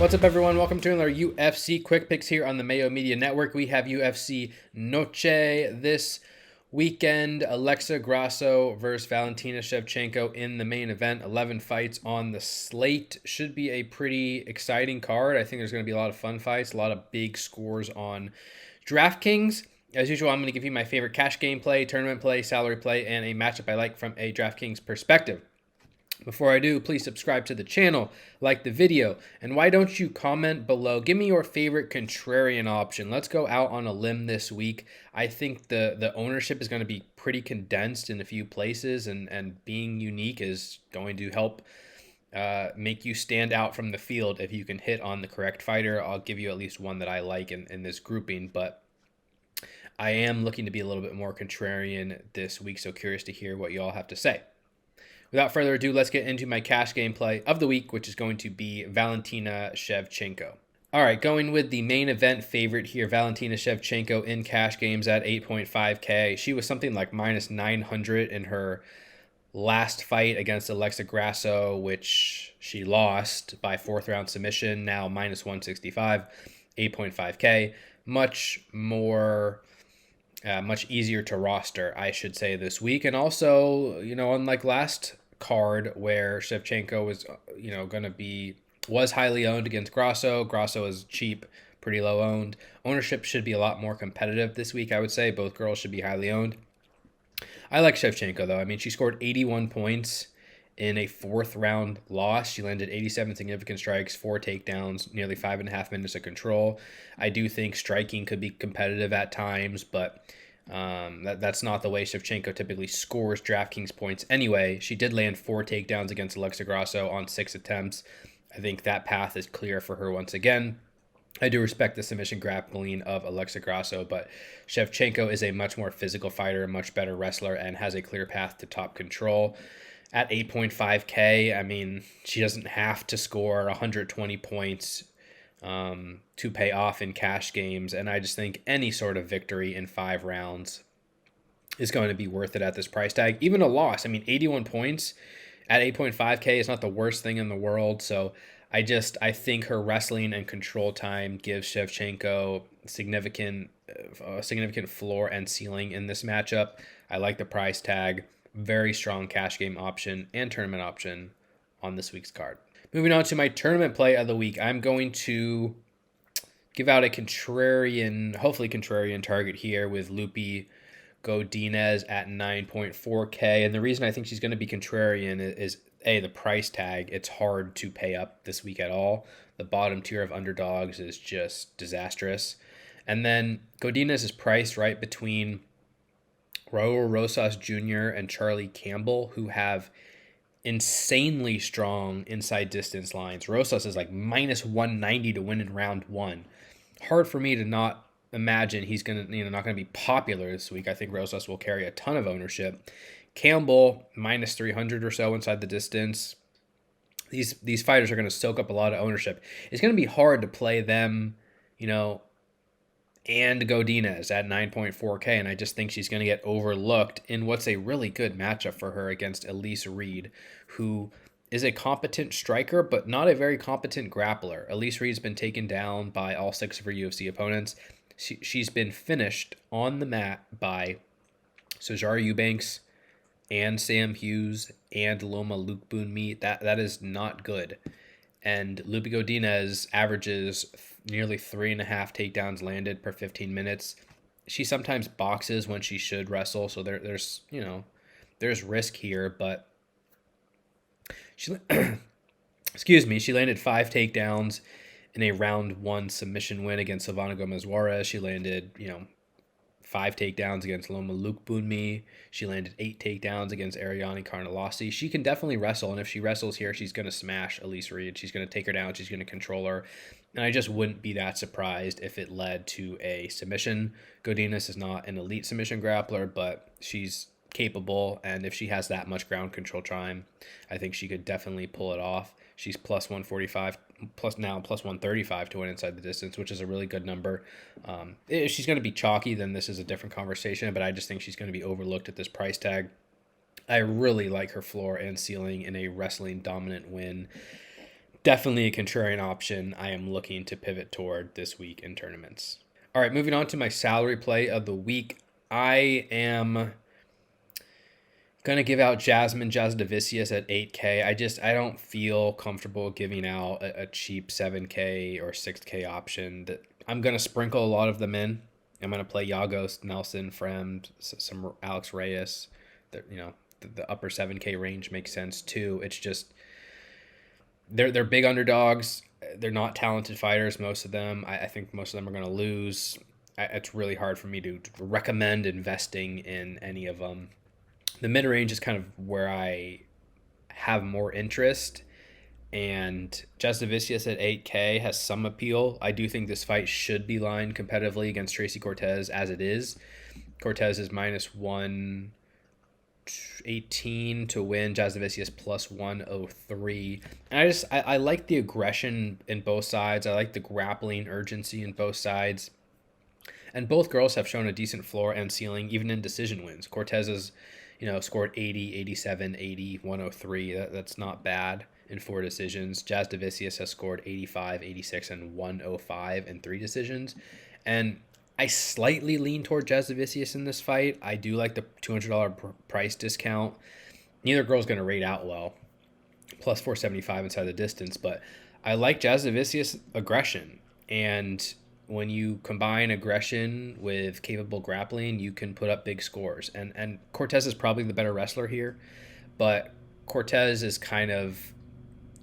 What's up, everyone? Welcome to another UFC Quick Picks here on the Mayo Media Network. We have UFC Noche this weekend. Alexa Grasso versus Valentina Shevchenko in the main event. 11 fights on the slate. Should be a pretty exciting card. I think there's going to be a lot of fun fights, a lot of big scores on DraftKings. As usual, I'm going to give you my favorite cash game play, tournament play, salary play, and a matchup I like from a DraftKings perspective. Before I do, please subscribe to the channel, like the video, and why don't you comment below? Give me your favorite contrarian option. Let's go out on a limb this week. I think the ownership is going to be pretty condensed in a few places, and being unique is going to help make you stand out from the field if you can hit on the correct fighter. I'll give you at least one that I like in this grouping, but I am looking to be a little bit more contrarian this week, so curious to hear what you all have to say. Without further ado, let's get into my cash gameplay of the week, which is going to be Valentina Shevchenko. All right, going with the main event favorite here, Valentina Shevchenko in cash games at 8.5K. She was something like minus 900 in her last fight against Alexa Grasso, which she lost by fourth round submission. Now minus 165, 8.5K. Much more... much easier to roster, I should say, this week. And also, unlike last card where Shevchenko was highly owned against Grasso. Grasso is cheap, pretty low owned. Ownership should be a lot more competitive this week, I would say. Both girls should be highly owned. I like Shevchenko, though. I mean, she scored 81 points in a fourth round loss. She landed 87 significant strikes, 4 takedowns, nearly 5.5 minutes of control. I do think striking could be competitive at times, but that's not the way Shevchenko typically scores DraftKings points anyway. She did land 4 takedowns against Alexa Grasso on 6 attempts. I think that path is clear for her once again. I do respect the submission grappling of Alexa Grasso, but Shevchenko is a much more physical fighter, a much better wrestler, and has a clear path to top control. At 8.5K, I mean, she doesn't have to score 120 points to pay off in cash games, and I just think any sort of victory in 5 rounds is going to be worth it at this price tag. Even a loss, I mean, 81 points at 8.5K is not the worst thing in the world, so I think her wrestling and control time gives Shevchenko significant floor and ceiling in this matchup. I like the price tag. Very strong cash game option and tournament option on this week's card. Moving on to my tournament play of the week, I'm going to give out a hopefully contrarian target here with Lupi Godinez at 9.4K. And the reason I think she's going to be contrarian is the price tag. It's hard to pay up this week at all. The bottom tier of underdogs is just disastrous. And then Godinez is priced right between Raul Rosas Jr. and Charlie Campbell, who have insanely strong inside distance lines. Rosas is like minus 190 to win in round 1. Hard for me to not imagine he's not gonna be popular this week. I think Rosas will carry a ton of ownership. Campbell minus 300 or so inside the distance. These fighters are going to soak up a lot of ownership. It's going to be hard to play them, and Godinez at 9.4K, and I just think she's going to get overlooked in what's a really good matchup for her against Elise Reed, who is a competent striker, but not a very competent grappler. Elise Reed's been taken down by all 6 of her UFC opponents. She's been finished on the mat by Sijara Eubanks and Sam Hughes and Loma Lookboonmee. That is not good. And Lupi Godinez averages nearly 3.5 takedowns landed per 15 minutes. She sometimes boxes when she should wrestle, so there's risk here, but she she landed 5 takedowns in a round 1 submission win against Silvana Gomez Juarez. She landed, 5 takedowns against Loma Lookboonmee. She landed 8 takedowns against Ariane Carnelossi. She can definitely wrestle, and if she wrestles here, she's going to smash Elise Reed. She's going to take her down. She's going to control her. And I just wouldn't be that surprised if it led to a submission. Godinez is not an elite submission grappler, but she's capable, and if she has that much ground control time, I think she could definitely pull it off. She's plus 145, plus 135 to win inside the distance, which is a really good number. If she's going to be chalky, then this is a different conversation, but I just think she's going to be overlooked at this price tag. I really like her floor and ceiling in a wrestling dominant win. Definitely a contrarian option I am looking to pivot toward this week in tournaments. All right, moving on to my salary play of the week. I am going to give out Jasmine Jasudavicius at 8K. I don't feel comfortable giving out a cheap 7K or 6K option. I'm going to sprinkle a lot of them in. I'm going to play Yagos, Nelson, Fremd, some Alex Reyes. The upper 7K range makes sense too. It's just they're big underdogs. They're not talented fighters, most of them. I think most of them are going to lose. It's really hard for me to recommend investing in any of them. The mid range is kind of where I have more interest, and Jasudavicius at 8K has some appeal. I do think this fight should be lined competitively against Tracy Cortez as it is. Cortez is minus 118 to win. Jasudavicius plus 103. And I like the aggression in both sides. I like the grappling urgency in both sides. And both girls have shown a decent floor and ceiling, even in decision wins. Cortez has, scored 80, 87, 80, 103. That's not bad in 4 decisions. Jasudavicius has scored 85, 86, and 105 in 3 decisions. And I slightly lean toward Jasudavicius in this fight. I do like the $200 price discount. Neither girl's going to rate out well. Plus 475 inside the distance. But I like Jasudavicius' aggression. And when you combine aggression with capable grappling, you can put up big scores. And Cortez is probably the better wrestler here, but Cortez is kind of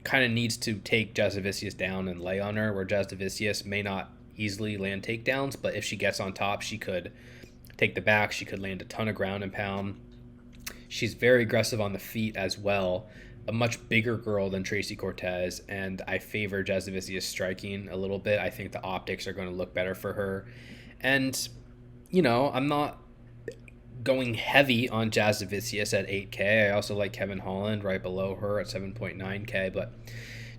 needs to take Jasudavicius down and lay on her, where Jasudavicius may not easily land takedowns, but if she gets on top, she could take the back. She could land a ton of ground and pound. She's very aggressive on the feet as well. A much bigger girl than Tracy Cortez, and I favor Jasudavicius striking a little bit. I think the optics are going to look better for her. And, I'm not going heavy on Jasudavicius at 8K. I also like Kevin Holland right below her at 7.9K, but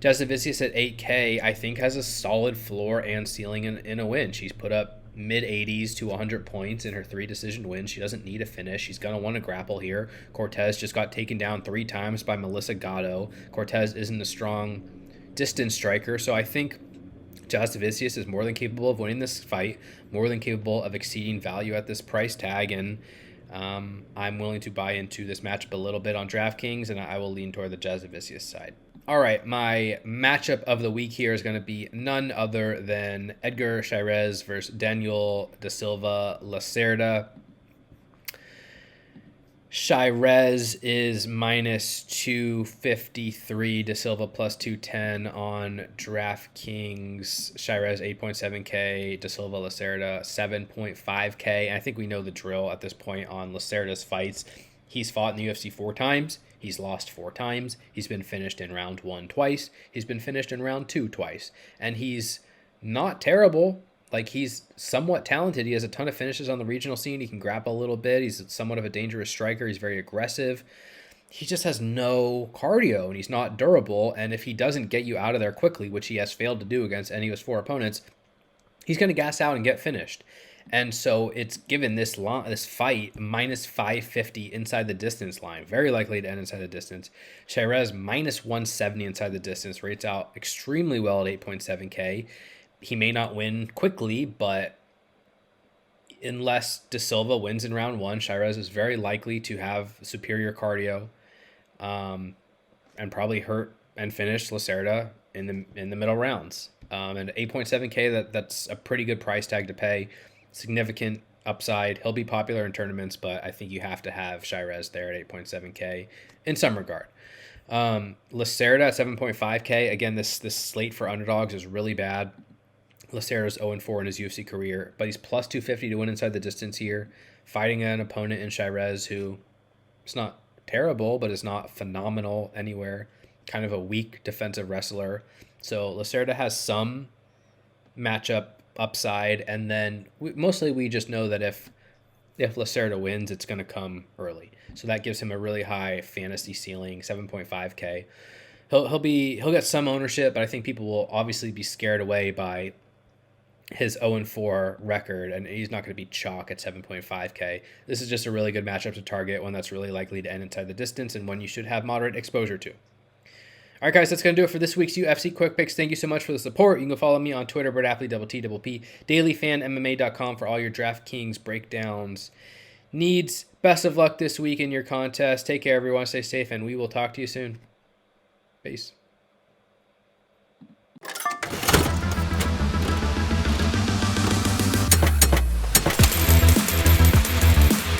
Jasudavicius at 8K, I think, has a solid floor and ceiling in a win. She's put up mid-80s to 100 points in her 3 decision wins. She doesn't need a finish. She's going to want to grapple here. Cortez just got taken down 3 times by Melissa Gatto. Cortez isn't a strong distance striker, so I think Jasudavicius is more than capable of winning this fight, more than capable of exceeding value at this price tag, and I'm willing to buy into this matchup a little bit on DraftKings, and I will lean toward the Jasudavicius side. All right, my matchup of the week here is going to be none other than Edgar Chairez versus Daniel da Silva Lacerda. Chairez is minus 253, da Silva plus 210 on DraftKings. Chairez 8.7K, da Silva Lacerda 7.5K. I think we know the drill at this point on Lacerda's fights. He's fought in the UFC 4 times. He's lost 4 times. He's been finished in round 1 twice. He's been finished in round 2 twice. And he's not terrible. Like, he's somewhat talented. He has a ton of finishes on the regional scene. He can grapple a little bit. He's somewhat of a dangerous striker. He's very aggressive. He just has no cardio, and he's not durable. And if he doesn't get you out of there quickly, which he has failed to do against any of his 4 opponents, he's going to gas out and get finished. And so it's given this fight minus 550 inside the distance line. Very likely to end inside the distance. Chairez minus 170 inside the distance. Rates out extremely well at 8.7K. He may not win quickly, but unless da Silva wins in round 1, Chairez is very likely to have superior cardio and probably hurt and finish Lacerda in the middle rounds. And 8.7K, that's a pretty good price tag to pay. Significant upside. He'll be popular in tournaments, but I think you have to have Chairez there at 8.7K in some regard. Lacerda at 7.5K. Again, this slate for underdogs is really bad. Lacerda's 0-4 in his UFC career, but he's plus 250 to win inside the distance here, fighting an opponent in Chairez who is not terrible, but is not phenomenal anywhere. Kind of a weak defensive wrestler. So Lacerda has some matchup upside, and then we just know that if Lacerda wins, it's going to come early. So that gives him a really high fantasy ceiling, 7.5K. He'll get some ownership, but I think people will obviously be scared away by his 0-4 record, and he's not going to be chalk at 7.5K. This is just a really good matchup to target, one that's really likely to end inside the distance, and one you should have moderate exposure to. All right, guys, that's going to do it for this week's UFC Quick Picks. Thank you so much for the support. You can go follow me on Twitter, BrettAthlete, dailyfanmma.com for all your DraftKings breakdowns needs. Best of luck this week in your contest. Take care, everyone. Stay safe, and we will talk to you soon. Peace.